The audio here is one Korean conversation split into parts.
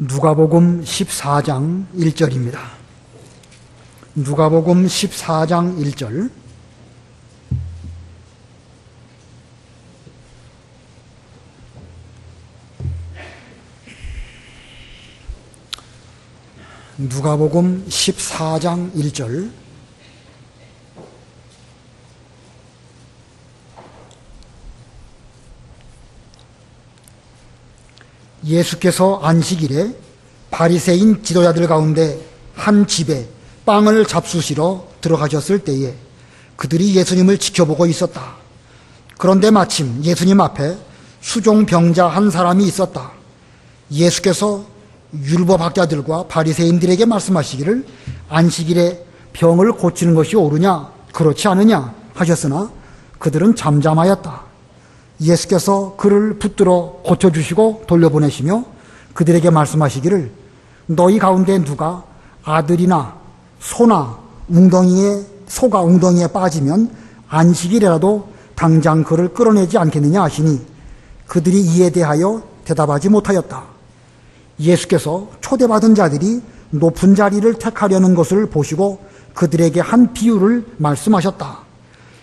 누가복음 14장 1절입니다. 누가복음 14장 1절. 누가복음 14장 1절. 예수께서 안식일에 바리새인 지도자들 가운데 한 집에 빵을 잡수시러 들어가셨을 때에 그들이 예수님을 지켜보고 있었다. 그런데 마침 예수님 앞에 수종병자 한 사람이 있었다. 예수께서 율법학자들과 바리새인들에게 말씀하시기를 안식일에 병을 고치는 것이 옳으냐 그렇지 않으냐 하셨으나 그들은 잠잠하였다. 예수께서 그를 붙들어 고쳐주시고 돌려보내시며 그들에게 말씀하시기를 너희 가운데 누가 아들이나 소나 소가 웅덩이에 빠지면 안식일이라도 당장 그를 끌어내지 않겠느냐 하시니 그들이 이에 대하여 대답하지 못하였다. 예수께서 초대받은 자들이 높은 자리를 택하려는 것을 보시고 그들에게 한 비유를 말씀하셨다.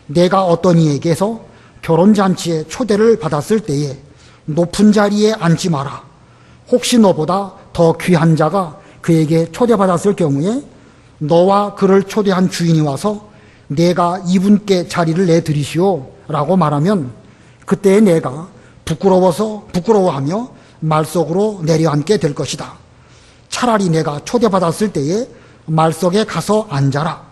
내가 어떤 이에게서 결혼잔치에 초대를 받았을 때에 높은 자리에 앉지 마라. 혹시 너보다 더 귀한 자가 그에게 초대받았을 경우에 너와 그를 초대한 주인이 와서 내가 이분께 자리를 내드리시오 라고 말하면 그때 내가 부끄러워하며 말속으로 내려앉게 될 것이다. 차라리 내가 초대받았을 때에 말속에 가서 앉아라.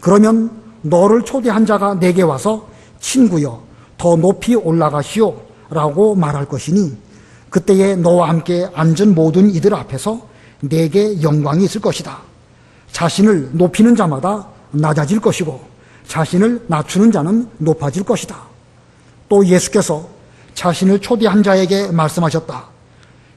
그러면 너를 초대한 자가 내게 와서 친구여 더 높이 올라가시오 라고 말할 것이니 그때에 너와 함께 앉은 모든 이들 앞에서 내게 영광이 있을 것이다. 자신을 높이는 자마다 낮아질 것이고 자신을 낮추는 자는 높아질 것이다. 또 예수께서 자신을 초대한 자에게 말씀하셨다.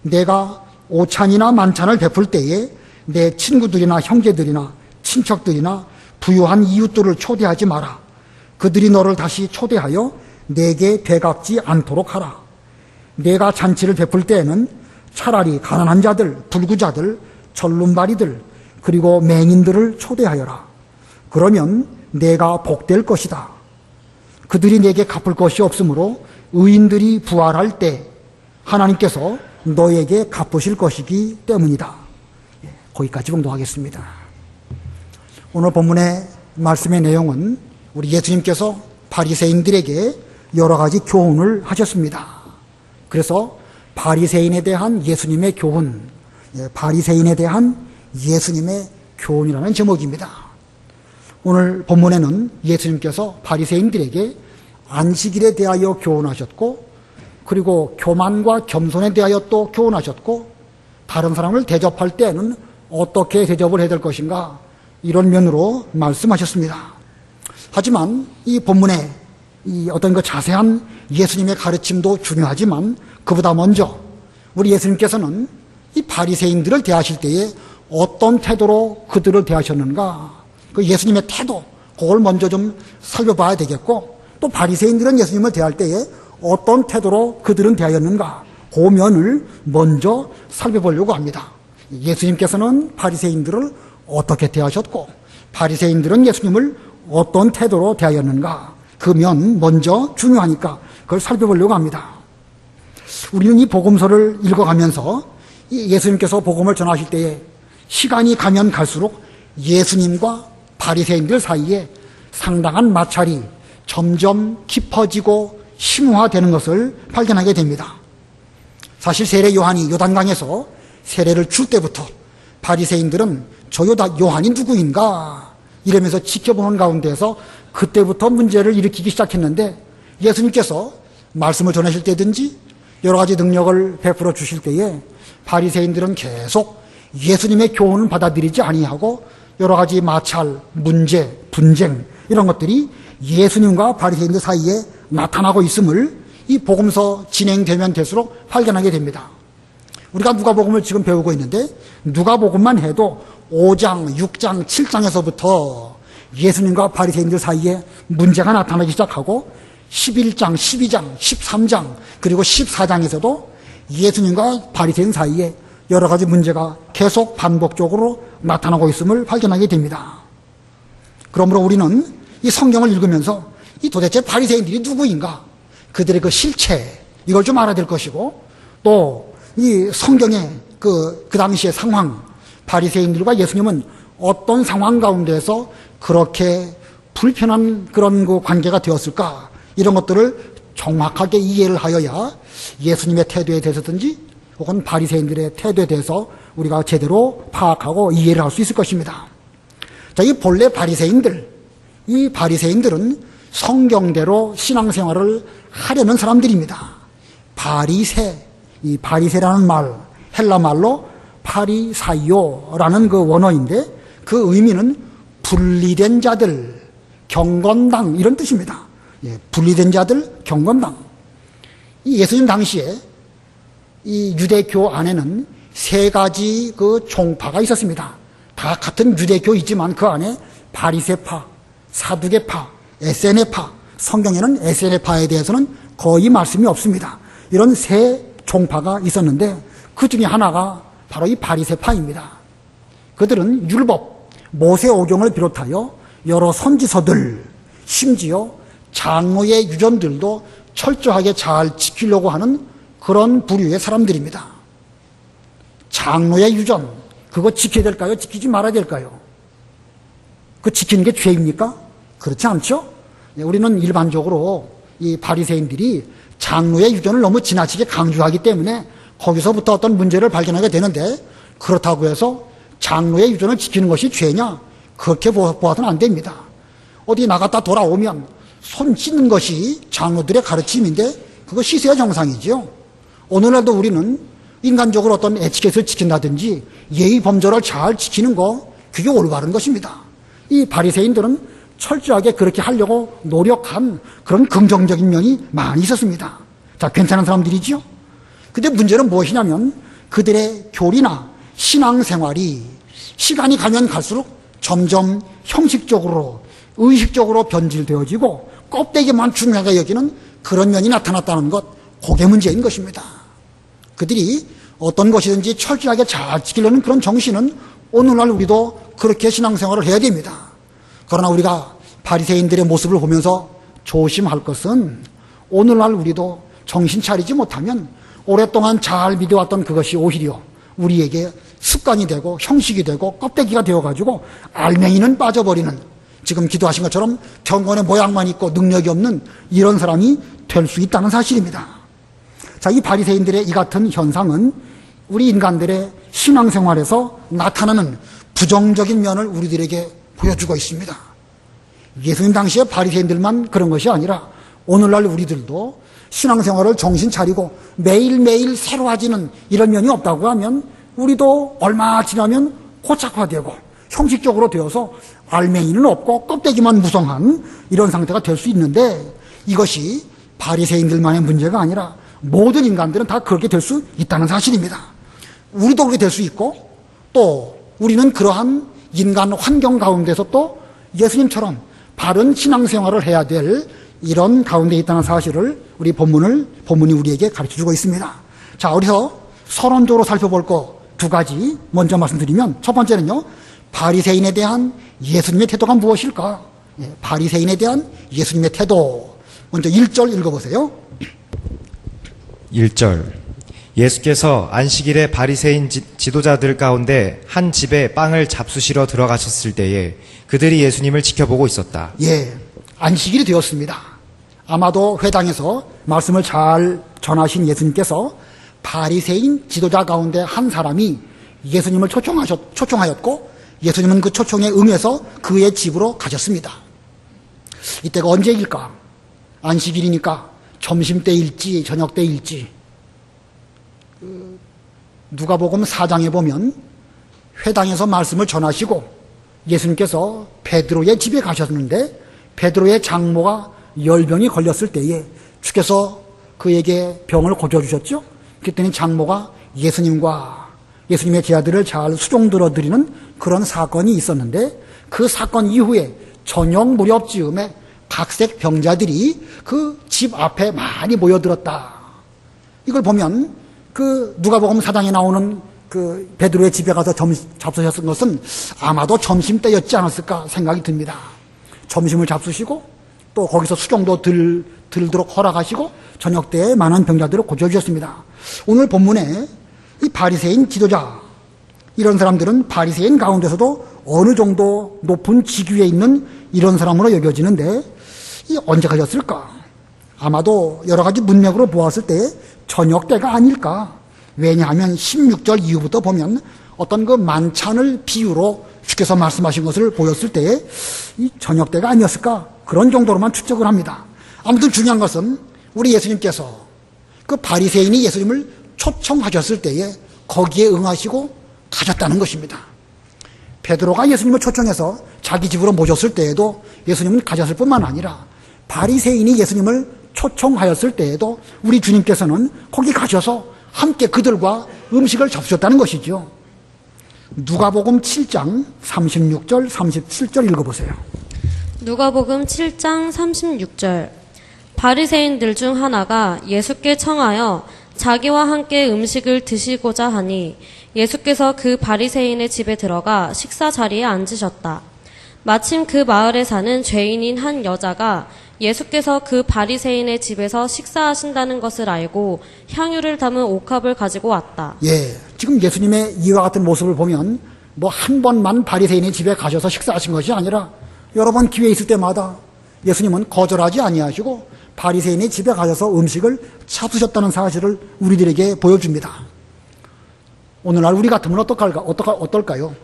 내가 오찬이나 만찬을 베풀 때에 내 친구들이나 형제들이나 친척들이나 부유한 이웃들을 초대하지 마라. 그들이 너를 다시 초대하여 내게 되갚지 않도록 하라. 내가 잔치를 베풀 때에는 차라리 가난한 자들, 불구자들, 절름발이들 그리고 맹인들을 초대하여라. 그러면 내가 복될 것이다. 그들이 내게 갚을 것이 없으므로 의인들이 부활할 때 하나님께서 너에게 갚으실 것이기 때문이다. 거기까지 공독하겠습니다. 오늘 본문의 말씀의 내용은 우리 예수님께서 바리새인들에게 여러 가지 교훈을 하셨습니다. 그래서 바리새인에 대한 예수님의 교훈, 바리새인에 대한 예수님의 교훈이라는 제목입니다. 오늘 본문에는 예수님께서 바리새인들에게 안식일에 대하여 교훈하셨고 그리고 교만과 겸손에 대하여 또 교훈하셨고 다른 사람을 대접할 때는 어떻게 대접을 해야 될 것인가 이런 면으로 말씀하셨습니다. 하지만 이 본문에 이 어떤 그 자세한 예수님의 가르침도 중요하지만 그보다 먼저 우리 예수님께서는 이 바리새인들을 대하실 때에 어떤 태도로 그들을 대하셨는가 그 예수님의 태도 그걸 먼저 좀 살펴봐야 되겠고 또 바리새인들은 예수님을 대할 때에 어떤 태도로 그들은 대하였는가 그 면을 먼저 살펴보려고 합니다. 예수님께서는 바리새인들을 어떻게 대하셨고 바리새인들은 예수님을 어떤 태도로 대하였는가 그 면 먼저 중요하니까 그걸 살펴보려고 합니다. 우리는 이 복음서를 읽어가면서 예수님께서 복음을 전하실 때에 시간이 가면 갈수록 예수님과 바리새인들 사이에 상당한 마찰이 점점 깊어지고 심화되는 것을 발견하게 됩니다. 사실 세례 요한이 요단강에서 세례를 줄 때부터 바리새인들은 저 요한이 누구인가 이러면서 지켜보는 가운데서 그때부터 문제를 일으키기 시작했는데 예수님께서 말씀을 전하실 때든지 여러 가지 능력을 베풀어 주실 때에 바리새인들은 계속 예수님의 교훈을 받아들이지 아니하고 여러 가지 마찰, 문제, 분쟁 이런 것들이 예수님과 바리새인들 사이에 나타나고 있음을 이 복음서 진행되면 될수록 발견하게 됩니다. 우리가 누가복음을 지금 배우고 있는데 누가복음만 해도 5장, 6장, 7장에서부터 예수님과 바리새인들 사이에 문제가 나타나기 시작하고 11장, 12장, 13장 그리고 14장에서도 예수님과 바리새인 사이에 여러 가지 문제가 계속 반복적으로 나타나고 있음을 발견하게 됩니다. 그러므로 우리는 이 성경을 읽으면서 이 도대체 바리새인들이 누구인가? 그들의 그 실체, 이걸 좀 알아야 될 것이고, 또 이 성경의 그 당시의 상황, 바리새인들과 예수님은 어떤 상황 가운데서 그렇게 불편한 그런 그 관계가 되었을까? 이런 것들을 정확하게 이해를 하여야 예수님의 태도에 대해서든지 혹은 바리새인들의 태도에 대해서 우리가 제대로 파악하고 이해를 할 수 있을 것입니다. 자, 이 본래 이 바리새인들은 성경대로 신앙생활을 하려는 사람들입니다. 이 바리새라는 말, 헬라 말로 파리사이오라는 그 원어인데 그 의미는 분리된 자들, 경건당 이런 뜻입니다. 예, 분리된 자들, 경건당. 이 예수님 당시에 이 유대교 안에는 세 가지 그 종파가 있었습니다. 다 같은 유대교이지만 그 안에 바리새파, 사두개파, 에세네파, 성경에는 에세네파에 대해서는 거의 말씀이 없습니다. 이런 세 종파가 있었는데 그 중에 하나가 바로 이 바리새파입니다. 그들은 율법, 모세오경을 비롯하여 여러 선지서들, 심지어 장로의 유전들도 철저하게 잘 지키려고 하는 그런 부류의 사람들입니다. 장로의 유전, 그거 지켜야 될까요? 지키지 말아야 될까요? 그 지키는 게 죄입니까? 그렇지 않죠? 우리는 일반적으로 이 바리새인들이 장로의 유전을 너무 지나치게 강조하기 때문에 거기서부터 어떤 문제를 발견하게 되는데, 그렇다고 해서 장로의 유전을 지키는 것이 죄냐? 그렇게 보아서는 안 됩니다. 어디 나갔다 돌아오면 손 씻는 것이 장로들의 가르침인데 그거 씻어야 정상이지요. 오늘날도 우리는 인간적으로 어떤 에티켓을 지킨다든지 예의 범절을 잘 지키는 거, 그게 올바른 것입니다. 이 바리새인들은 철저하게 그렇게 하려고 노력한 그런 긍정적인 면이 많이 있었습니다. 자, 괜찮은 사람들이지요. 근데 문제는 무엇이냐면 그들의 교리나 신앙생활이 시간이 가면 갈수록 점점 형식적으로, 의식적으로 변질되어지고 껍데기만 중요하게 여기는 그런 면이 나타났다는 것, 그게 문제인 것입니다. 그들이 어떤 것이든지 철저하게 잘 지키려는 그런 정신은 오늘날 우리도 그렇게 신앙생활을 해야 됩니다. 그러나 우리가 바리새인들의 모습을 보면서 조심할 것은 오늘날 우리도 정신 차리지 못하면 오랫동안 잘 믿어왔던 그것이 오히려 우리에게 습관이 되고 형식이 되고 껍데기가 되어가지고 알맹이는 빠져버리는, 지금 기도하신 것처럼 경건의 모양만 있고 능력이 없는 이런 사람이 될 수 있다는 사실입니다. 자, 이 바리새인들의 이 같은 현상은 우리 인간들의 신앙생활에서 나타나는 부정적인 면을 우리들에게 보여주고 있습니다. 예수님 당시에 바리새인들만 그런 것이 아니라 오늘날 우리들도 신앙생활을 정신 차리고 매일매일 새로워지는 이런 면이 없다고 하면 우리도 얼마 지나면 고착화되고 형식적으로 되어서 알맹이는 없고 껍데기만 무성한 이런 상태가 될 수 있는데, 이것이 바리새인들만의 문제가 아니라 모든 인간들은 다 그렇게 될 수 있다는 사실입니다. 우리도 그렇게 될 수 있고, 또 우리는 그러한 인간 환경 가운데서 또 예수님처럼 바른 신앙생활을 해야 될 이런 가운데 있다는 사실을 우리 본문이 우리에게 가르쳐주고 있습니다. 자, 어디서 서론적으로 살펴볼 거 두 가지 먼저 말씀드리면, 첫 번째는요, 바리새인에 대한 예수님의 태도가 무엇일까? 바리새인에 대한 예수님의 태도. 먼저 1절 읽어보세요. 1절. 예수께서 안식일에 바리새인 지도자들 가운데 한 집에 빵을 잡수시러 들어가셨을 때에 그들이 예수님을 지켜보고 있었다. 예, 안식일이 되었습니다. 아마도 회당에서 말씀을 잘 전하신 예수님께서 바리새인 지도자 가운데 한 사람이 예수님을 초청하였고 예수님은 그 초청에 응해서 그의 집으로 가셨습니다. 이때가 언제일까? 안식일이니까 점심때일지 저녁때일지. 누가복음 4장에 보면 회당에서 말씀을 전하시고 예수님께서 베드로의 집에 가셨는데 베드로의 장모가 열병이 걸렸을 때에 주께서 그에게 병을 고쳐주셨죠. 그랬더니 장모가 예수님의 제자들을 잘 수종들어 드리는 그런 사건이 있었는데, 그 사건 이후에 저녁 무렵 즈음에 각색 병자들이 그 집 앞에 많이 모여들었다. 이걸 보면 그 누가복음 4장에 나오는 그 베드로의 집에 가서 잡수셨던 것은 아마도 점심때였지 않았을까 생각이 듭니다. 점심을 잡수시고 또 거기서 수종도 들도록 허락하시고 저녁 때에 많은 병자들을 고쳐주셨습니다. 오늘 본문에 이 바리새인 지도자, 이런 사람들은 바리새인 가운데서도 어느 정도 높은 직위에 있는 이런 사람으로 여겨지는데 이 언제 가졌을까? 아마도 여러 가지 문맥으로 보았을 때 저녁 때가 아닐까? 왜냐하면 16절 이후부터 보면 어떤 그 만찬을 비유로 주께서 말씀하신 것을 보였을 때에 이 저녁 때가 아니었을까? 그런 정도로만 추측을 합니다. 아무튼 중요한 것은 우리 예수님께서 그 바리새인이 예수님을 초청하셨을 때에 거기에 응하시고 가셨다는 것입니다. 베드로가 예수님을 초청해서 자기 집으로 모셨을 때에도 예수님은 가셨을 뿐만 아니라 바리새인이 예수님을 초청하였을 때에도 우리 주님께서는 거기 가셔서 함께 그들과 음식을 잡수셨다는 것이죠. 누가복음 7장 36절 37절 읽어보세요. 누가복음 7장 36절. 바리새인들 중 하나가 예수께 청하여 자기와 함께 음식을 드시고자 하니 예수께서 그 바리새인의 집에 들어가 식사 자리에 앉으셨다. 마침 그 마을에 사는 죄인인 한 여자가 예수께서 그 바리새인의 집에서 식사하신다는 것을 알고 향유를 담은 옥합을 가지고 왔다. 예, 지금 예수님의 이와 같은 모습을 보면 뭐 한 번만 바리새인의 집에 가셔서 식사하신 것이 아니라 여러 번 기회 있을 때마다 예수님은 거절하지 아니하시고 바리새인의 집에 가셔서 음식을 잡수셨다는 사실을 우리들에게 보여줍니다. 오늘날 우리 같으면 어떨까요?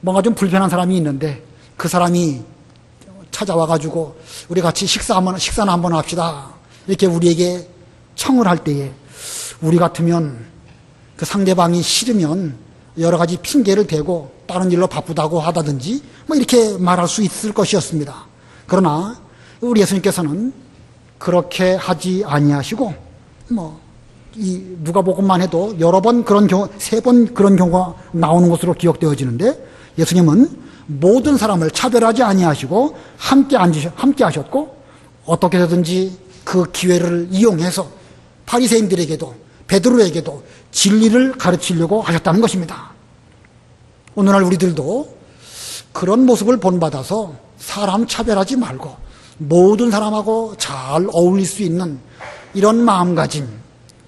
뭔가 좀 불편한 사람이 있는데 그 사람이 찾아와가지고 우리 같이 식사나 한번 합시다. 이렇게 우리에게 청을 할 때에 우리 같으면 그 상대방이 싫으면 여러 가지 핑계를 대고 다른 일로 바쁘다고 하다든지 뭐 이렇게 말할 수 있을 것이었습니다. 그러나 우리 예수님께서는 그렇게 하지 아니하시고 이 누가복음만 해도 여러 번 그런 경우, 3번 그런 경우가 나오는 것으로 기억되어지는데 예수님은 모든 사람을 차별하지 아니하시고 함께 하셨고 어떻게 해서든지 그 기회를 이용해서 바리새인들에게도 베드로에게도 진리를 가르치려고 하셨다는 것입니다. 오늘날 우리들도 그런 모습을 본받아서 사람 차별하지 말고 모든 사람하고 잘 어울릴 수 있는 이런 마음가짐,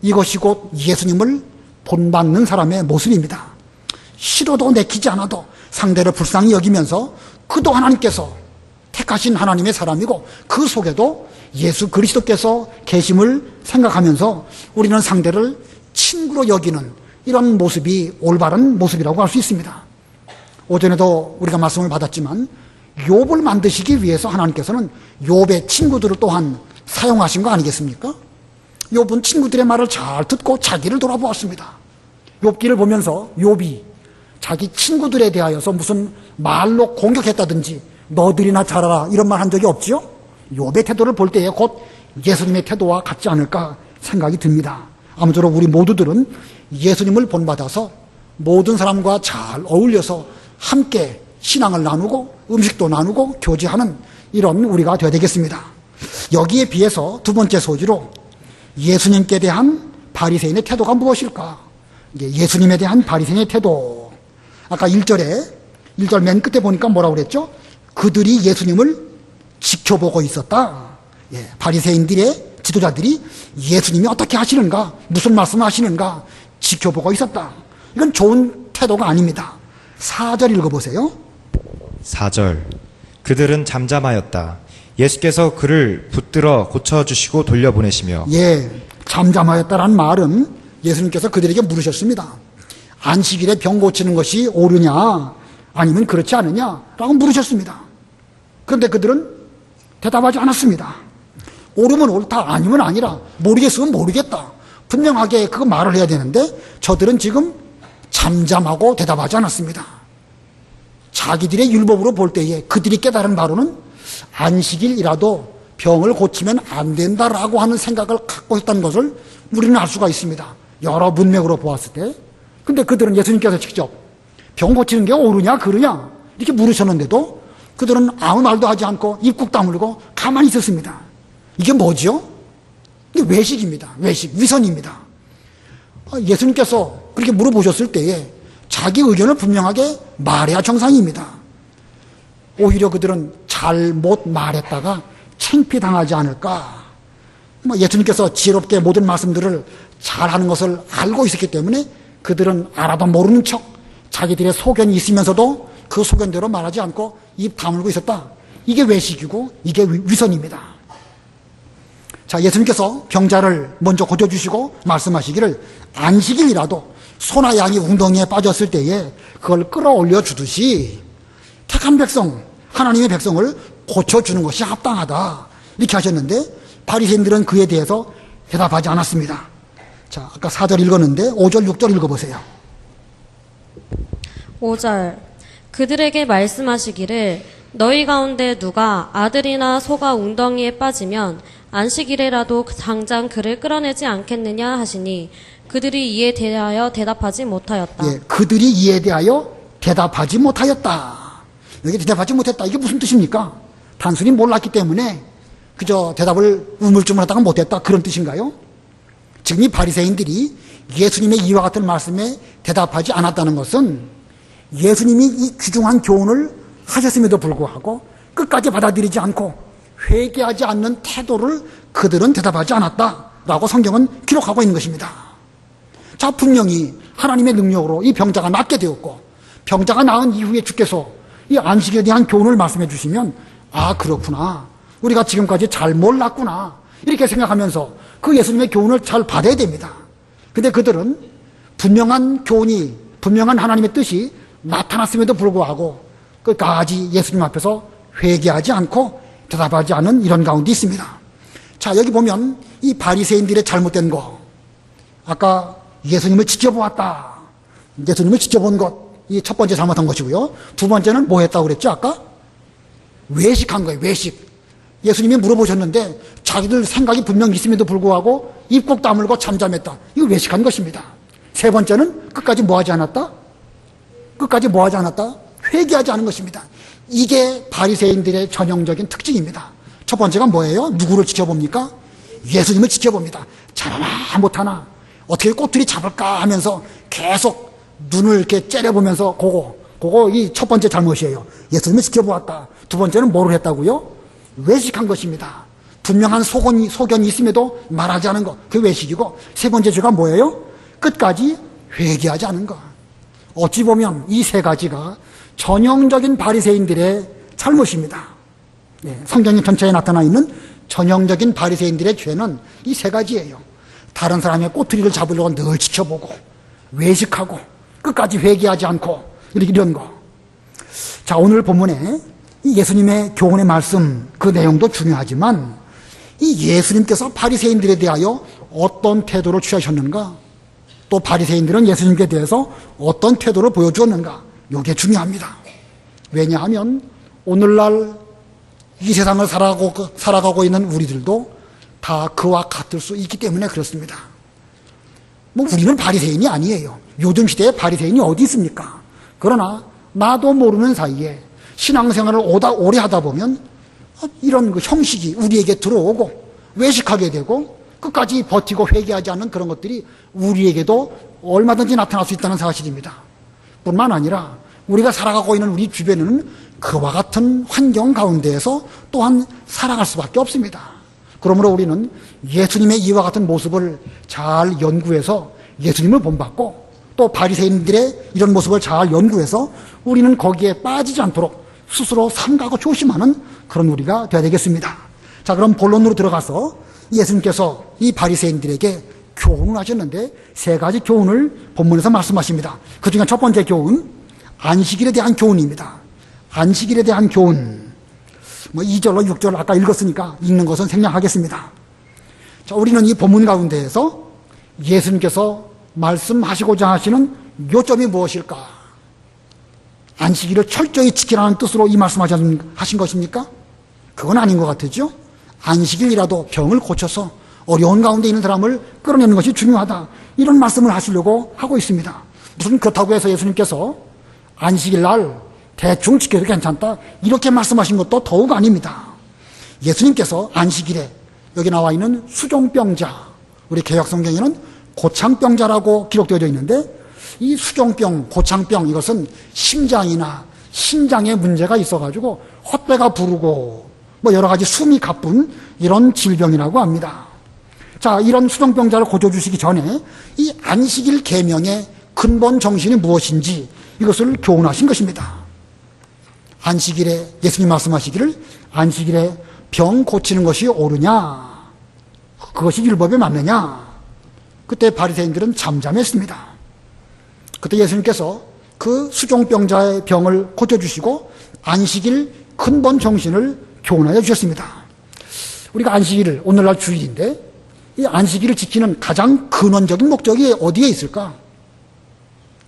이것이 곧 예수님을 본받는 사람의 모습입니다. 싫어도 내키지 않아도 상대를 불쌍히 여기면서 그도 하나님께서 택하신 하나님의 사람이고 그 속에도 예수 그리스도께서 계심을 생각하면서 우리는 상대를 친구로 여기는 이런 모습이 올바른 모습이라고 할 수 있습니다. 오전에도 우리가 말씀을 받았지만 욥을 만드시기 위해서 하나님께서는 욥의 친구들을 또한 사용하신 거 아니겠습니까? 욥은 친구들의 말을 잘 듣고 자기를 돌아보았습니다. 욥기를 보면서 욥이 자기 친구들에 대하여서 무슨 말로 공격했다든지 너들이나 잘하라 이런 말 한 적이 없지요? 욥의 태도를 볼 때에 곧 예수님의 태도와 같지 않을까 생각이 듭니다. 아무쪼록 우리 모두들은 예수님을 본받아서 모든 사람과 잘 어울려서 함께 신앙을 나누고 음식도 나누고 교제하는 이런 우리가 되어야 되겠습니다. 여기에 비해서 두 번째 소지로 예수님께 대한 바리새인의 태도가 무엇일까? 예수님에 대한 바리새인의 태도. 아까 1절 맨 끝에 보니까 뭐라고 그랬죠? 그들이 예수님을 지켜보고 있었다. 예, 바리새인들의 지도자들이 예수님이 어떻게 하시는가, 무슨 말씀을 하시는가 지켜보고 있었다. 이건 좋은 태도가 아닙니다. 4절 읽어보세요. 4절. 그들은 잠잠하였다. 예수께서 그를 붙들어 고쳐주시고 돌려보내시며. 예, 잠잠하였다라는 말은 예수님께서 그들에게 물으셨습니다. 안식일에 병 고치는 것이 옳으냐 아니면 그렇지 않느냐 라고 물으셨습니다. 그런데 그들은 대답하지 않았습니다. 옳으면 옳다, 아니면 아니라, 모르겠으면 모르겠다, 분명하게 그 말을 해야 되는데 저들은 지금 잠잠하고 대답하지 않았습니다. 자기들의 율법으로 볼 때에 그들이 깨달은 바로는 안식일이라도 병을 고치면 안 된다라고 하는 생각을 갖고 있다는 것을 우리는 알 수가 있습니다. 여러 문맥으로 보았을 때. 근데 그들은 예수님께서 직접 병 고치는 게 옳으냐 그르냐 이렇게 물으셨는데도 그들은 아무 말도 하지 않고 입국 다물고 가만히 있었습니다. 이게 뭐죠? 이게 외식입니다. 외식, 위선입니다. 예수님께서 그렇게 물어보셨을 때에 자기 의견을 분명하게 말해야 정상입니다. 오히려 그들은 잘못 말했다가 창피당하지 않을까. 예수님께서 지혜롭게 모든 말씀들을 잘하는 것을 알고 있었기 때문에 그들은 알아도 모르는 척 자기들의 소견이 있으면서도 그 소견대로 말하지 않고 입 다물고 있었다. 이게 외식이고 이게 위선입니다. 자, 예수님께서 병자를 먼저 고쳐주시고 말씀하시기를 안식일이라도 소나 양이 웅덩이에 빠졌을 때에 그걸 끌어올려 주듯이 택한 백성, 하나님의 백성을 고쳐주는 것이 합당하다. 이렇게 하셨는데 바리새인들은 그에 대해서 대답하지 않았습니다. 자, 아까 4절 읽었는데 5절, 6절 읽어보세요. 5절 그들에게 말씀하시기를 너희 가운데 누가 아들이나 소가 웅덩이에 빠지면 안식일에라도 당장 그를 끌어내지 않겠느냐 하시니 그들이 이에 대하여 대답하지 못하였다. 예, 그들이 이에 대하여 대답하지 못하였다. 여기 대답하지 못했다. 이게 무슨 뜻입니까? 단순히 몰랐기 때문에 그저 대답을 우물쭈물하다가 못했다. 그런 뜻인가요? 지금 이 바리새인들이 예수님의 이와 같은 말씀에 대답하지 않았다는 것은 예수님이 이 귀중한 교훈을 하셨음에도 불구하고 끝까지 받아들이지 않고 회개하지 않는 태도를 그들은 대답하지 않았다라고 성경은 기록하고 있는 것입니다. 자, 분명히 하나님의 능력으로 이 병자가 낫게 되었고 병자가 나은 이후에 주께서 이 안식에 대한 교훈을 말씀해 주시면 아, 그렇구나. 우리가 지금까지 잘 몰랐구나. 이렇게 생각하면서 그 예수님의 교훈을 잘 받아야 됩니다. 근데 그들은 분명한 교훈이, 분명한 하나님의 뜻이 나타났음에도 불구하고 끝까지 예수님 앞에서 회개하지 않고 대답하지 않은 이런 가운데 있습니다. 자, 여기 보면 이 바리새인들의 잘못된 거, 아까 예수님을 지켜보았다. 예수님을 지켜본 것, 이 첫 번째 잘못한 것이고요. 두 번째는 뭐 했다고 그랬죠, 아까? 외식한 거예요, 외식. 예수님이 물어보셨는데 자기들 생각이 분명히 있음에도 불구하고 입 꼭 다물고 잠잠했다. 이거 외식한 것입니다. 세 번째는 끝까지 뭐 하지 않았다? 끝까지 뭐 하지 않았다? 회개하지 않은 것입니다. 이게 바리새인들의 전형적인 특징입니다. 첫 번째가 뭐예요? 누구를 지켜봅니까? 예수님을 지켜봅니다. 잘하나 못하나 어떻게 꼬투리 잡을까 하면서 계속 눈을 이렇게 째려보면서 그거 이 첫 번째 잘못이에요. 예수님을 지켜보았다. 두 번째는 뭐를 했다고요? 외식한 것입니다. 분명한 소견이 있음에도 말하지 않은 것, 그게 외식이고, 세 번째 죄가 뭐예요? 끝까지 회개하지 않은 것. 어찌 보면 이 세 가지가 전형적인 바리새인들의 잘못입니다. 성경 전체에 나타나 있는 전형적인 바리새인들의 죄는 이 세 가지예요. 다른 사람의 꼬투리를 잡으려고 늘 지켜보고 외식하고 끝까지 회개하지 않고 이런 거. 자, 오늘 본문에 이 예수님의 교훈의 말씀 그 내용도 중요하지만 이 예수님께서 바리새인들에 대하여 어떤 태도를 취하셨는가, 또 바리새인들은 예수님께 대해서 어떤 태도를 보여주었는가, 이게 중요합니다. 왜냐하면 오늘날 이 세상을 살아가고 있는 우리들도 다 그와 같을 수 있기 때문에 그렇습니다. 우리는 바리새인이 아니에요. 요즘 시대에 바리새인이 어디 있습니까? 그러나 나도 모르는 사이에 신앙생활을 오래 하다 보면 이런 그 형식이 우리에게 들어오고 외식하게 되고 끝까지 버티고 회개하지 않는 그런 것들이 우리에게도 얼마든지 나타날 수 있다는 사실입니다. 뿐만 아니라 우리가 살아가고 있는 우리 주변에는 그와 같은 환경 가운데에서 또한 살아갈 수밖에 없습니다. 그러므로 우리는 예수님의 이와 같은 모습을 잘 연구해서 예수님을 본받고 또 바리새인들의 이런 모습을 잘 연구해서 우리는 거기에 빠지지 않도록 스스로 삼가고 조심하는 그런 우리가 되어야 되겠습니다. 자, 그럼 본론으로 들어가서 예수님께서 이 바리새인들에게 교훈을 하셨는데 세 가지 교훈을 본문에서 말씀하십니다. 그 중에 첫 번째 교훈, 안식일에 대한 교훈입니다. 안식일에 대한 교훈. 2절로 6절 아까 읽었으니까 읽는 것은 생략하겠습니다. 자, 우리는 이 본문 가운데에서 예수님께서 말씀하시고자 하시는 요점이 무엇일까? 안식일을 철저히 지키라는 뜻으로 이 말씀하신 것입니까? 그건 아닌 것 같죠? 안식일이라도 병을 고쳐서 어려운 가운데 있는 사람을 끌어내는 것이 중요하다. 이런 말씀을 하시려고 하고 있습니다. 무슨 그렇다고 해서 예수님께서 안식일 날 대충 지켜도 괜찮다. 이렇게 말씀하신 것도 더욱 아닙니다. 예수님께서 안식일에 여기 나와 있는 수종병자, 우리 개혁성경에는 고창병자라고 기록되어 있는데 이 수종병, 고창병 이것은 심장이나 신장에 문제가 있어가지고 헛배가 부르고 뭐 여러 가지 숨이 가쁜 이런 질병이라고 합니다. 자, 이런 수종병자를 고쳐주시기 전에 이 안식일 계명의 근본 정신이 무엇인지 이것을 교훈하신 것입니다. 안식일에 예수님 말씀하시기를 안식일에 병 고치는 것이 옳으냐? 그것이 율법에 맞느냐? 그때 바리새인들은 잠잠했습니다. 그때 예수님께서 그 수종병자의 병을 고쳐주시고 안식일 근본 정신을 교훈하여 주셨습니다. 우리가 안식일을 오늘날 주일인데 이 안식일을 지키는 가장 근원적인 목적이 어디에 있을까?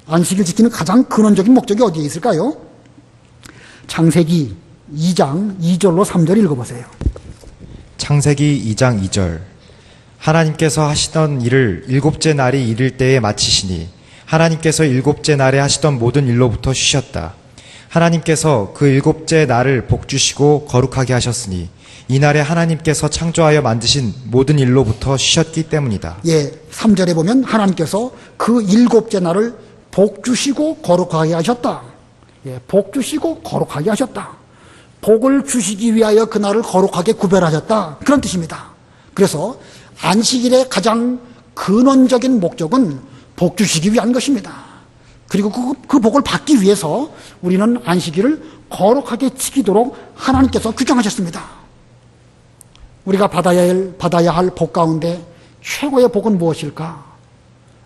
안식일 지키는 가장 근원적인 목적이 어디에 있을까요? 창세기 2장 2절로 3절 읽어보세요. 창세기 2장 2절. 하나님께서 하시던 일을 일곱째 날이 이를 때에 마치시니 하나님께서 일곱째 날에 하시던 모든 일로부터 쉬셨다. 하나님께서 그 일곱째 날을 복주시고 거룩하게 하셨으니 이날에 하나님께서 창조하여 만드신 모든 일로부터 쉬셨기 때문이다. 예, 3절에 보면 하나님께서 그 일곱째 날을 복주시고 거룩하게 하셨다. 예, 복주시고 거룩하게 하셨다. 복을 주시기 위하여 그 날을 거룩하게 구별하셨다. 그런 뜻입니다. 그래서 안식일의 가장 근원적인 목적은 복 주시기 위한 것입니다. 그리고 그 복을 받기 위해서 우리는 안식일을 거룩하게 지키도록 하나님께서 규정하셨습니다. 우리가 받아야 할 복 가운데 최고의 복은 무엇일까?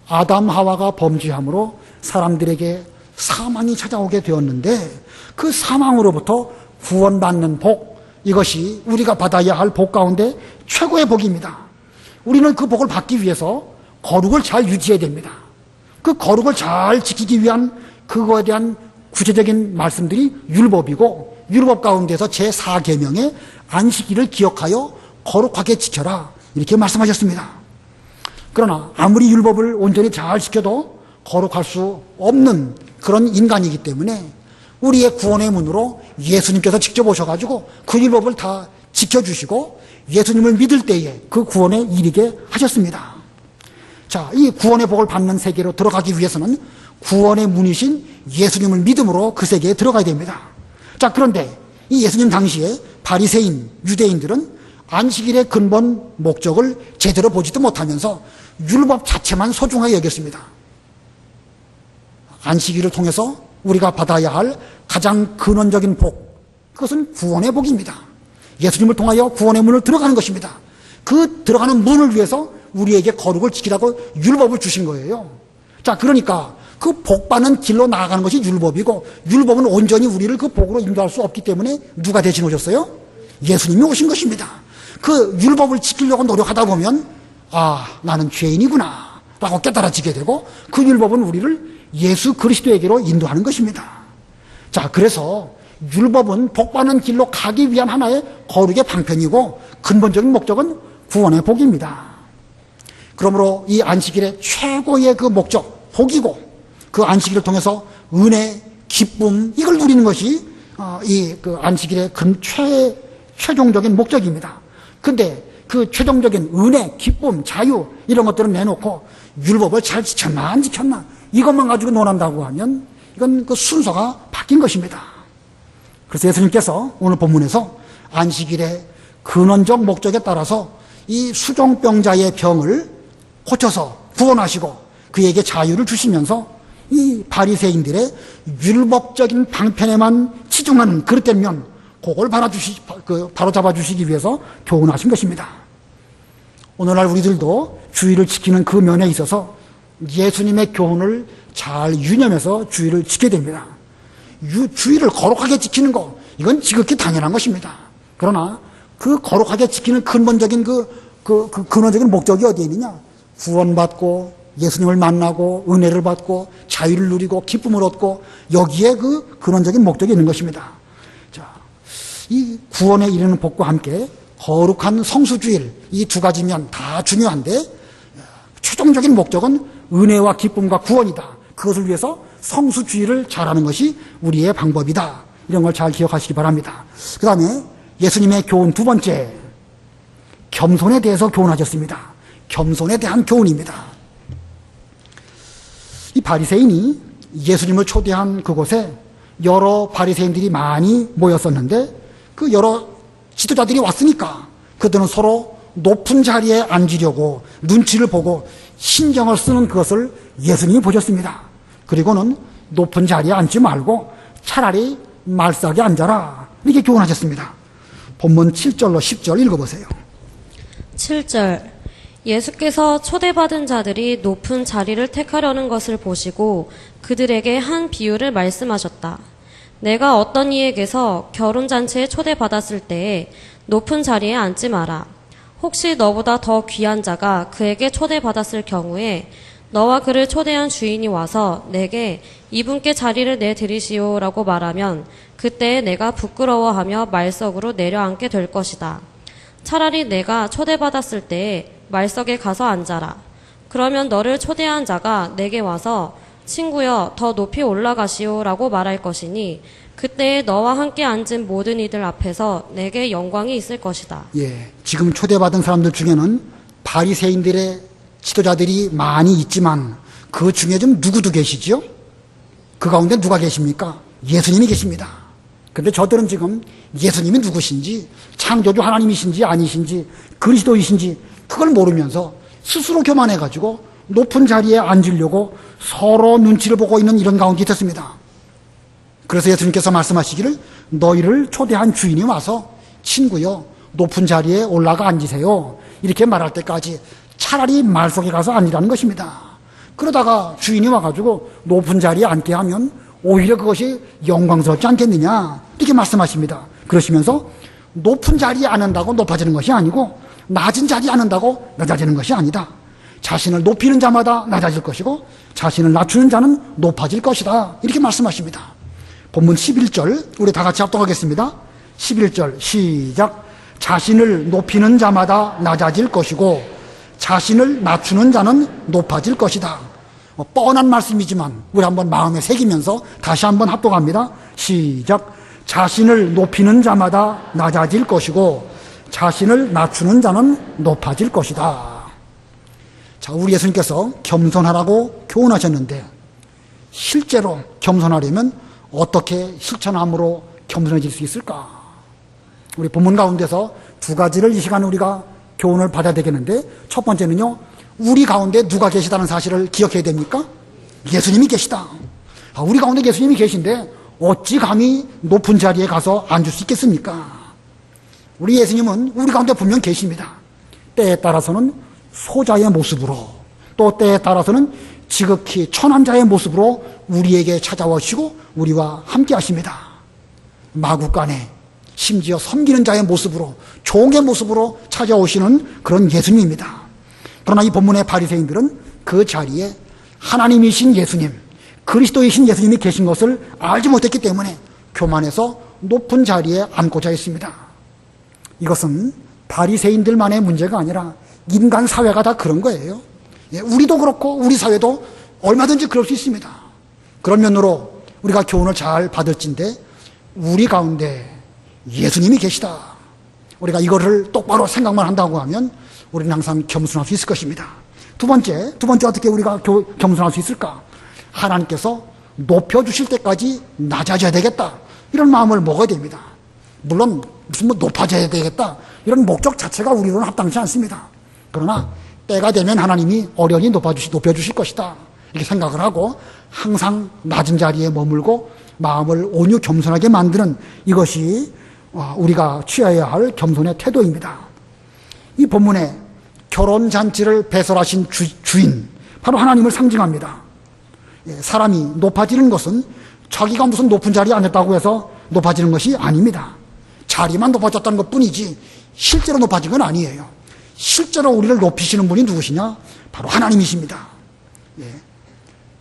아담 하와가 범죄함으로 사람들에게 사망이 찾아오게 되었는데 그 사망으로부터 구원받는 복, 이것이 우리가 받아야 할 복 가운데 최고의 복입니다. 우리는 그 복을 받기 위해서 거룩을 잘 유지해야 됩니다. 그 거룩을 잘 지키기 위한 그거에 대한 구체적인 말씀들이 율법이고, 율법 가운데서 제4계명의 안식일을 기억하여 거룩하게 지켜라, 이렇게 말씀하셨습니다. 그러나 아무리 율법을 온전히 잘 지켜도 거룩할 수 없는 그런 인간이기 때문에 우리의 구원의 문으로 예수님께서 직접 오셔가지고 그 율법을 다 지켜주시고 예수님을 믿을 때에 그 구원에 이르게 하셨습니다. 자, 이 구원의 복을 받는 세계로 들어가기 위해서는 구원의 문이신 예수님을 믿음으로 그 세계에 들어가야 됩니다. 자, 그런데 이 예수님 당시에 바리새인, 유대인들은 안식일의 근본 목적을 제대로 보지도 못하면서 율법 자체만 소중하게 여겼습니다. 안식일을 통해서 우리가 받아야 할 가장 근원적인 복, 그것은 구원의 복입니다. 예수님을 통하여 구원의 문을 들어가는 것입니다. 그 들어가는 문을 위해서 우리에게 거룩을 지키라고 율법을 주신 거예요. 자, 그러니까 그 복 받는 길로 나아가는 것이 율법이고, 율법은 온전히 우리를 그 복으로 인도할 수 없기 때문에 누가 대신 오셨어요? 예수님이 오신 것입니다. 그 율법을 지키려고 노력하다 보면 나는 죄인이구나 라고 깨달아지게 되고, 그 율법은 우리를 예수 그리스도에게로 인도하는 것입니다. 자, 그래서 율법은 복 받는 길로 가기 위한 하나의 거룩의 방편이고 근본적인 목적은 구원의 복입니다. 그러므로 이 안식일의 최고의 그 목적, 복이고, 그 안식일을 통해서 은혜, 기쁨, 이걸 누리는 것이 그 안식일의 최종적인 목적입니다. 근데 그 최종적인 은혜, 기쁨, 자유, 이런 것들을 내놓고 율법을 잘 지켰나 안 지켰나 이것만 가지고 논한다고 하면 이건 그 순서가 바뀐 것입니다. 그래서 예수님께서 오늘 본문에서 안식일의 근원적 목적에 따라서 이 수종병자의 병을 고쳐서 구원하시고 그에게 자유를 주시면서 이 바리새인들의 율법적인 방편에만 치중하는 그릇된 면, 그걸 바로잡아 주시기 위해서 교훈하신 것입니다. 오늘날 우리들도 주의를 지키는 그 면에 있어서 예수님의 교훈을 잘 유념해서 주의를 지켜야 됩니다. 주의를 거룩하게 지키는 것, 이건 지극히 당연한 것입니다. 그러나 그 거룩하게 지키는 근본적인 근원적인 목적이 어디에 있느냐? 구원받고 예수님을 만나고 은혜를 받고 자유를 누리고 기쁨을 얻고, 여기에 그 근원적인 목적이 있는 것입니다. 자, 이 구원에 이르는 복과 함께 거룩한 성수주일, 이 두 가지면 다 중요한데 최종적인 목적은 은혜와 기쁨과 구원이다. 그것을 위해서 성수주의를 잘하는 것이 우리의 방법이다. 이런 걸 잘 기억하시기 바랍니다. 그 다음에 예수님의 교훈 두 번째, 겸손에 대해서 교훈하셨습니다. 겸손에 대한 교훈입니다. 이 바리새인이 예수님을 초대한 그곳에 여러 바리새인들이 많이 모였었는데 그 여러 지도자들이 왔으니까 그들은 서로 높은 자리에 앉으려고 눈치를 보고 신경을 쓰는 그것을 예수님이 보셨습니다. 그리고는 높은 자리에 앉지 말고 차라리 말싸게 앉아라 이렇게 교훈하셨습니다. 본문 7절로 10절 읽어보세요. 7절 예수께서 초대받은 자들이 높은 자리를 택하려는 것을 보시고 그들에게 한 비유를 말씀하셨다. 내가 어떤 이에게서 결혼잔치에 초대받았을 때에 높은 자리에 앉지 마라. 혹시 너보다 더 귀한 자가 그에게 초대받았을 경우에 너와 그를 초대한 주인이 와서 내게 이분께 자리를 내드리시오라고 말하면 그때 내가 부끄러워하며 말석으로 내려앉게 될 것이다. 차라리 내가 초대받았을 때에 말석에 가서 앉아라. 그러면 너를 초대한 자가 내게 와서 친구여 더 높이 올라가시오라고 말할 것이니 그때에 너와 함께 앉은 모든 이들 앞에서 내게 영광이 있을 것이다. 예, 지금 초대받은 사람들 중에는 바리새인들의 지도자들이 많이 있지만 그 중에 좀 누구도 계시죠? 그 가운데 누가 계십니까? 예수님이 계십니다. 그런데 저들은 지금 예수님이 누구신지 창조주 하나님이신지 아니신지 그리스도이신지 그걸 모르면서 스스로 교만해가지고 높은 자리에 앉으려고 서로 눈치를 보고 있는 이런 가운데 있었습니다. 그래서 예수님께서 말씀하시기를 너희를 초대한 주인이 와서 친구여 높은 자리에 올라가 앉으세요 이렇게 말할 때까지 차라리 말석에 가서 앉으라는 것입니다. 그러다가 주인이 와가지고 높은 자리에 앉게 하면 오히려 그것이 영광스럽지 않겠느냐 이렇게 말씀하십니다. 그러시면서 높은 자리에 앉는다고 높아지는 것이 아니고 낮은 자리에 앉는다고 낮아지는 것이 아니다. 자신을 높이는 자마다 낮아질 것이고 자신을 낮추는 자는 높아질 것이다 이렇게 말씀하십니다. 본문 11절 우리 다 같이 합독하겠습니다. 11절 시작. 자신을 높이는 자마다 낮아질 것이고 자신을 낮추는 자는 높아질 것이다. 뻔한 말씀이지만 우리 한번 마음에 새기면서 다시 한번 합독합니다. 시작. 자신을 높이는 자마다 낮아질 것이고 자신을 낮추는 자는 높아질 것이다. 자, 우리 예수님께서 겸손하라고 교훈하셨는데 실제로 겸손하려면 어떻게 실천함으로 겸손해질 수 있을까? 우리 본문 가운데서 두 가지를 이 시간에 우리가 교훈을 받아야 되겠는데 첫 번째는요, 우리 가운데 누가 계시다는 사실을 기억해야 됩니까? 예수님이 계시다. 우리 가운데 예수님이 계신데 어찌 감히 높은 자리에 가서 앉을 수 있겠습니까? 우리 예수님은 우리 가운데 분명 계십니다. 때에 따라서는 소자의 모습으로 또 때에 따라서는 지극히 천한 자의 모습으로 우리에게 찾아오시고 우리와 함께 하십니다. 마구간에 심지어 섬기는 자의 모습으로 종의 모습으로 찾아오시는 그런 예수님입니다. 그러나 이 본문의 바리새인들은 그 자리에 하나님이신 예수님, 그리스도이신 예수님이 계신 것을 알지 못했기 때문에 교만해서 높은 자리에 앉고자 했습니다. 이것은 바리새인들만의 문제가 아니라 인간 사회가 다 그런 거예요. 우리도 그렇고 우리 사회도 얼마든지 그럴 수 있습니다. 그런 면으로 우리가 교훈을 잘 받을진데 우리 가운데 예수님이 계시다. 우리가 이거를 똑바로 생각만 한다고 하면 우리는 항상 겸손할 수 있을 것입니다. 두 번째 어떻게 우리가 겸손할 수 있을까? 하나님께서 높여주실 때까지 낮아져야 되겠다. 이런 마음을 먹어야 됩니다. 물론 무슨 높아져야 되겠다. 이런 목적 자체가 우리로는 합당치 않습니다. 그러나 때가 되면 하나님이 어련히 높여주실 것이다. 이렇게 생각을 하고 항상 낮은 자리에 머물고 마음을 온유 겸손하게 만드는 이것이 우리가 취해야 할 겸손의 태도입니다. 이 본문에 결혼잔치를 배설하신 주인, 바로 하나님을 상징합니다. 사람이 높아지는 것은 자기가 무슨 높은 자리에 앉았다고 해서 높아지는 것이 아닙니다. 자리만 높아졌다는 것 뿐이지 실제로 높아진 건 아니에요. 실제로 우리를 높이시는 분이 누구시냐? 바로 하나님이십니다.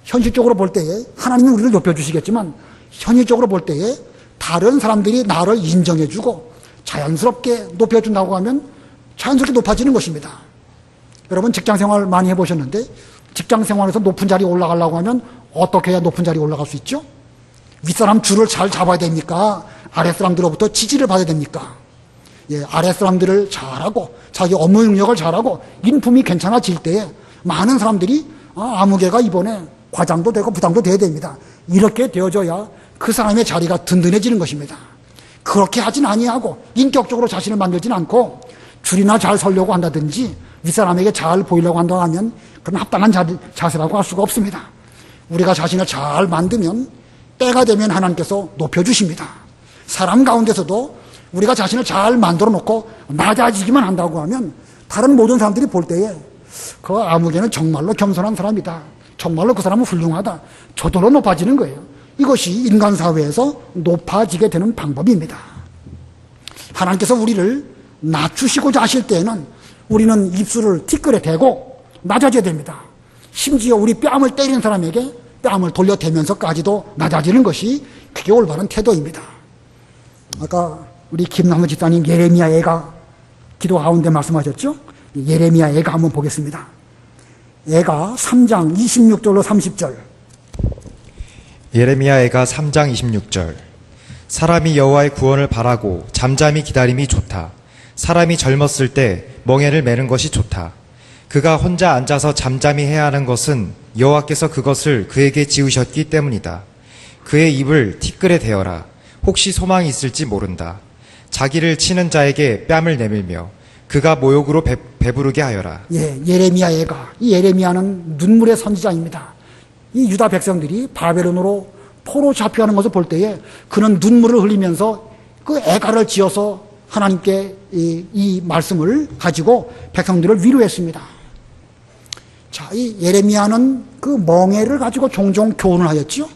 현실적으로 볼 때에 하나님이 우리를 높여주시겠지만 현실적으로 볼 때에 다른 사람들이 나를 인정해주고 자연스럽게 높여준다고 하면 자연스럽게 높아지는 것입니다. 여러분 직장생활 많이 해보셨는데 직장생활에서 높은 자리에 올라가려고 하면 어떻게 해야 높은 자리에 올라갈 수 있죠? 윗사람 줄을 잘 잡아야 됩니까? 아랫사람들로부터 지지를 받아야 됩니까? 아랫사람들을 잘하고 자기 업무 능력을 잘하고 인품이 괜찮아질 때에 많은 사람들이 아무개가 이번에 과장도 되고 부장도 돼야 됩니다. 이렇게 되어줘야 그 사람의 자리가 든든해지는 것입니다. 그렇게 하진 아니하고 인격적으로 자신을 만들진 않고 줄이나 잘 서려고 한다든지 윗사람에게 잘 보이려고 한다고 하면 그건 합당한 자세라고 할 수가 없습니다. 우리가 자신을 잘 만들면 때가 되면 하나님께서 높여주십니다. 사람 가운데서도 우리가 자신을 잘 만들어 놓고 낮아지기만 한다고 하면 다른 모든 사람들이 볼 때에 그 아무개는 정말로 겸손한 사람이다. 정말로 그 사람은 훌륭하다. 저절로 높아지는 거예요. 이것이 인간 사회에서 높아지게 되는 방법입니다. 하나님께서 우리를 낮추시고자 하실 때에는 우리는 입술을 티끌에 대고 낮아져야 됩니다. 심지어 우리 뺨을 때리는 사람에게 뺨을 돌려대면서까지도 낮아지는 것이 그게 올바른 태도입니다. 아까 우리 김남우 집사님 예레미야 애가 기도 가운데 말씀하셨죠? 예레미야 애가 한번 보겠습니다. 애가 3장 26절로 30절. 예레미야 애가 3장 26절. 사람이 여호와의 구원을 바라고 잠잠히 기다림이 좋다. 사람이 젊었을 때 멍에를 매는 것이 좋다. 그가 혼자 앉아서 잠잠히 해야 하는 것은 여호와께서 그것을 그에게 지으셨기 때문이다. 그의 입을 티끌에 대어라. 혹시 소망이 있을지 모른다. 자기를 치는 자에게 뺨을 내밀며 그가 모욕으로 배부르게 하여라. 예, 예레미야 애가. 이 예레미야는 눈물의 선지자입니다. 이 유다 백성들이 바벨론으로 포로 잡혀가는 것을 볼 때에 그는 눈물을 흘리면서 그 애가를 지어서 하나님께 이 말씀을 가지고 백성들을 위로했습니다. 자, 이 예레미야는 그 멍에를 가지고 종종 교훈을 하였지요.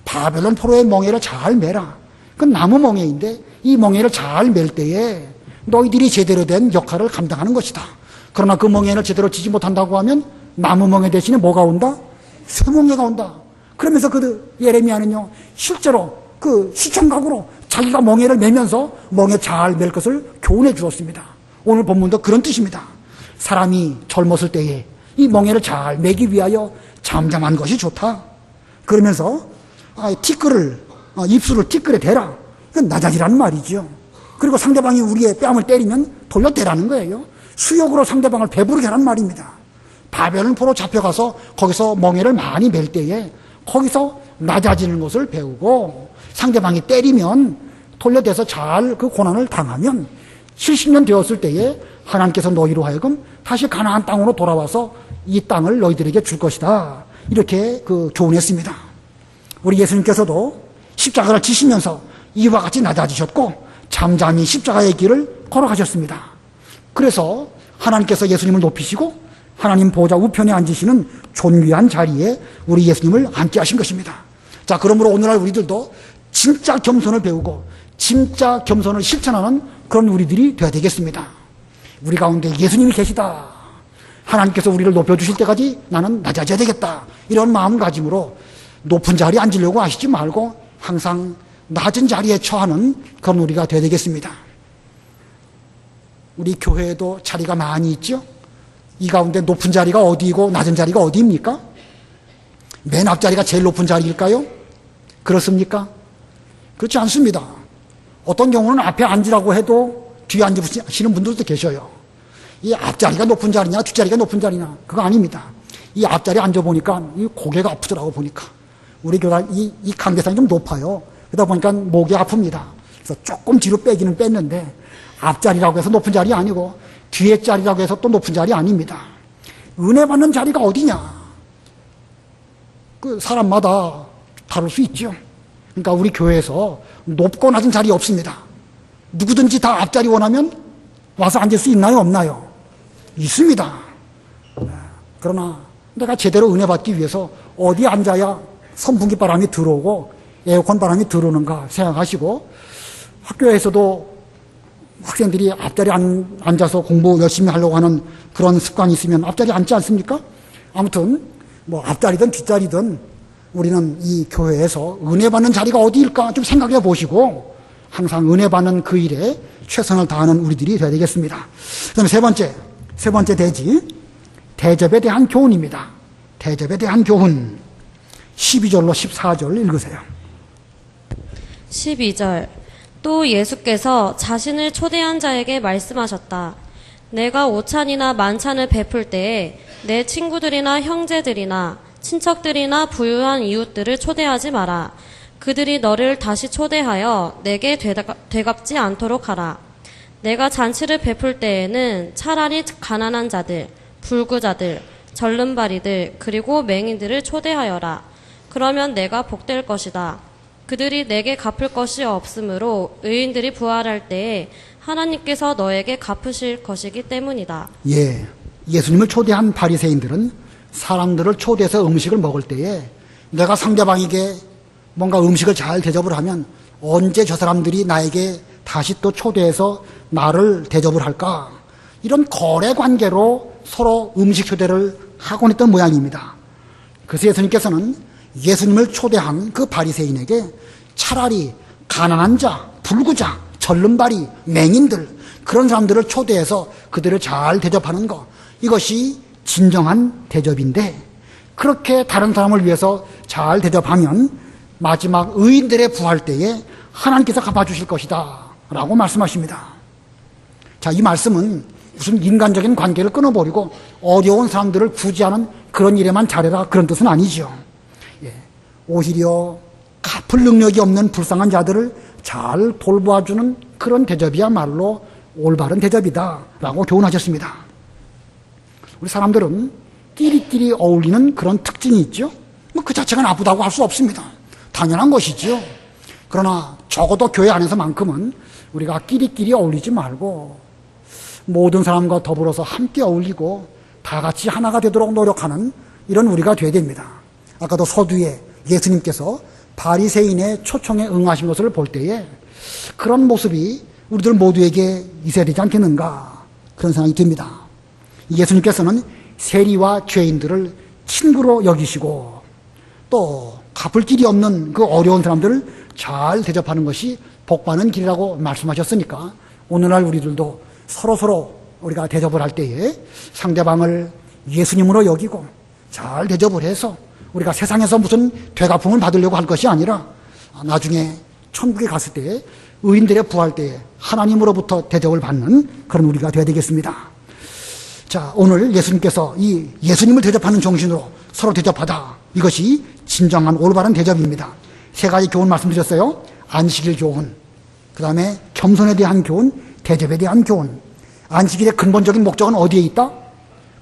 바벨론 포로의 멍에를 잘 매라. 그 나무 멍에인데 이 멍에를 잘 맬 때에 너희들이 제대로 된 역할을 감당하는 것이다. 그러나 그 멍에를 제대로 치지 못한다고 하면 나무 멍에 대신에 뭐가 온다? 쇠멍에가 온다. 그러면서 그 예레미야는요, 실제로 그 시청각으로 자기가 멍에를 매면서 멍에 잘 맬 것을 교훈해 주었습니다. 오늘 본문도 그런 뜻입니다. 사람이 젊었을 때에 이 멍에를 잘 매기 위하여 잠잠한 것이 좋다. 그러면서 입술을 티끌에 대라. 그건 낮아지라는 말이죠. 그리고 상대방이 우리의 뺨을 때리면 돌려대라는 거예요. 수욕으로 상대방을 배부르게 하라는 말입니다. 바벨론 포로 잡혀가서 거기서 멍에를 많이 맬 때에 거기서 낮아지는 것을 배우고 상대방이 때리면 돌려대서 잘 그 고난을 당하면 70년 되었을 때에 하나님께서 너희로 하여금 다시 가나안 땅으로 돌아와서 이 땅을 너희들에게 줄 것이다. 이렇게 그 교훈했습니다. 우리 예수님께서도 십자가를 지시면서 이와 같이 낮아지셨고 잠잠히 십자가의 길을 걸어가셨습니다. 그래서 하나님께서 예수님을 높이시고 하나님 보좌 우편에 앉으시는 존귀한 자리에 우리 예수님을 앉게 하신 것입니다. 자, 그러므로 오늘날 우리들도 진짜 겸손을 배우고 진짜 겸손을 실천하는 그런 우리들이 되어야 되겠습니다. 우리 가운데 예수님이 계시다. 하나님께서 우리를 높여주실 때까지 나는 낮아져야 되겠다. 이런 마음가짐으로 높은 자리에 앉으려고 하시지 말고 항상 낮은 자리에 처하는 그런 우리가 되어야 되겠습니다. 우리 교회에도 자리가 많이 있죠. 이 가운데 높은 자리가 어디이고 낮은 자리가 어디입니까? 맨 앞자리가 제일 높은 자리일까요? 그렇습니까? 그렇지 않습니다. 어떤 경우는 앞에 앉으라고 해도 뒤에 앉으시는 분들도 계셔요. 이 앞자리가 높은 자리냐 뒷자리가 높은 자리냐 그거 아닙니다. 이 앞자리에 앉아보니까 이 고개가 아프더라고. 보니까 우리 교단 이 강대상이 좀 높아요. 그러다 보니까 목이 아픕니다. 그래서 조금 뒤로 빼기는 뺐는데 앞자리라고 해서 높은 자리 아니고 뒤에 자리라고 해서 또 높은 자리 아닙니다. 은혜 받는 자리가 어디냐? 그 사람마다 다를 수 있죠. 그러니까 우리 교회에서 높고 낮은 자리 없습니다. 누구든지 다 앞자리 원하면 와서 앉을 수 있나요? 없나요? 있습니다. 그러나 내가 제대로 은혜 받기 위해서 어디 앉아야 선풍기 바람이 들어오고 에어컨 바람이 들어오는가 생각하시고 학교에서도 학생들이 앞자리에 앉아서 공부 열심히 하려고 하는 그런 습관이 있으면 앞자리에 앉지 않습니까? 아무튼 뭐 앞자리든 뒷자리든 우리는 이 교회에서 은혜 받는 자리가 어디일까 좀 생각해 보시고 항상 은혜 받는 그 일에 최선을 다하는 우리들이 되어야 되겠습니다. 그다음에 세 번째 대접에 대한 교훈입니다. 대접에 대한 교훈 12절로 14절 읽으세요. 12절. 또 예수께서 자신을 초대한 자에게 말씀하셨다. 내가 오찬이나 만찬을 베풀 때에 내 친구들이나 형제들이나 친척들이나 부유한 이웃들을 초대하지 마라. 그들이 너를 다시 초대하여 내게 되갚지 않도록 하라. 내가 잔치를 베풀 때에는 차라리 가난한 자들, 불구자들, 절름발이들, 그리고 맹인들을 초대하여라. 그러면 내가 복될 것이다. 그들이 내게 갚을 것이 없으므로 의인들이 부활할 때에 하나님께서 너에게 갚으실 것이기 때문이다. 예, 예수님을 초대한 바리새인들은 사람들을 초대해서 음식을 먹을 때에 내가 상대방에게 뭔가 음식을 잘 대접을 하면 언제 저 사람들이 나에게 다시 또 초대해서 나를 대접을 할까? 이런 거래 관계로 서로 음식 초대를 하곤 했던 모양입니다. 그래서 예수님께서는 예수님을 초대한 그 바리새인에게 차라리 가난한 자, 불구자, 절름발이, 맹인들 그런 사람들을 초대해서 그들을 잘 대접하는 것, 이것이 진정한 대접인데, 그렇게 다른 사람을 위해서 잘 대접하면 마지막 의인들의 부활 때에 하나님께서 갚아주실 것이다 라고 말씀하십니다. 자, 이 말씀은 무슨 인간적인 관계를 끊어버리고 어려운 사람들을 구제하는 그런 일에만 잘해라 그런 뜻은 아니죠. 예, 오히려 갚을 능력이 없는 불쌍한 자들을 잘 돌보아주는 그런 대접이야말로 올바른 대접이다 라고 교훈하셨습니다. 우리 사람들은 끼리끼리 어울리는 그런 특징이 있죠. 그 자체가 나쁘다고 할 수 없습니다. 당연한 것이죠. 그러나 적어도 교회 안에서만큼은 우리가 끼리끼리 어울리지 말고 모든 사람과 더불어서 함께 어울리고 다 같이 하나가 되도록 노력하는 이런 우리가 되어야 됩니다. 아까도 서두에 예수님께서 바리새인의 초청에 응하신 것을 볼 때에 그런 모습이 우리들 모두에게 있어야 되지 않겠는가 그런 생각이 듭니다. 예수님께서는 세리와 죄인들을 친구로 여기시고 또 갚을 길이 없는 그 어려운 사람들을 잘 대접하는 것이 복받는 길이라고 말씀하셨으니까 오늘날 우리들도 서로서로 우리가 대접을 할 때에 상대방을 예수님으로 여기고 잘 대접을 해서 우리가 세상에서 무슨 되갚음을 받으려고 할 것이 아니라 나중에 천국에 갔을 때 의인들의 부활 때에 하나님으로부터 대접을 받는 그런 우리가 되어야 되겠습니다. 자, 오늘 예수님께서 이 예수님을 대접하는 정신으로 서로 대접하다, 이것이 진정한 올바른 대접입니다. 세 가지 교훈 말씀드렸어요. 안식일 교훈, 그 다음에 겸손에 대한 교훈, 대접에 대한 교훈. 안식일의 근본적인 목적은 어디에 있다?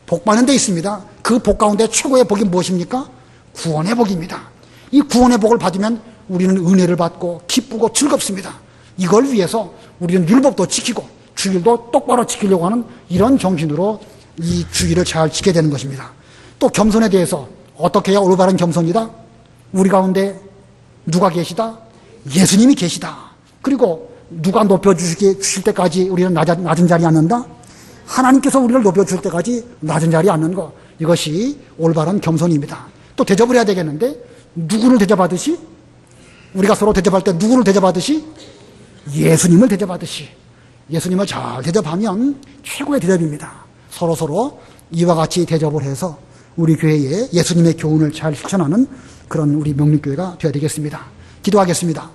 복 받는 데 있습니다. 그 복 가운데 최고의 복이 무엇입니까? 구원의 복입니다. 이 구원의 복을 받으면 우리는 은혜를 받고 기쁘고 즐겁습니다. 이걸 위해서 우리는 율법도 지키고 주일도 똑바로 지키려고 하는 이런 정신으로 이 주일을 잘 지켜야 되는 것입니다. 또 겸손에 대해서 어떻게 해야 올바른 겸손이다? 우리 가운데 누가 계시다? 예수님이 계시다. 그리고 누가 높여주실 때까지 우리는 낮은 자리에 앉는다? 하나님께서 우리를 높여줄 때까지 낮은 자리에 앉는 것, 이것이 올바른 겸손입니다. 또 대접을 해야 되겠는데 누구를 대접하듯이? 우리가 서로 대접할 때 누구를 대접하듯이? 예수님을 대접하듯이. 예수님을 잘 대접하면 최고의 대접입니다. 서로서로 이와 같이 대접을 해서 우리 교회에 예수님의 교훈을 잘 실천하는 그런 우리 명륜교회가 되어야 되겠습니다. 기도하겠습니다.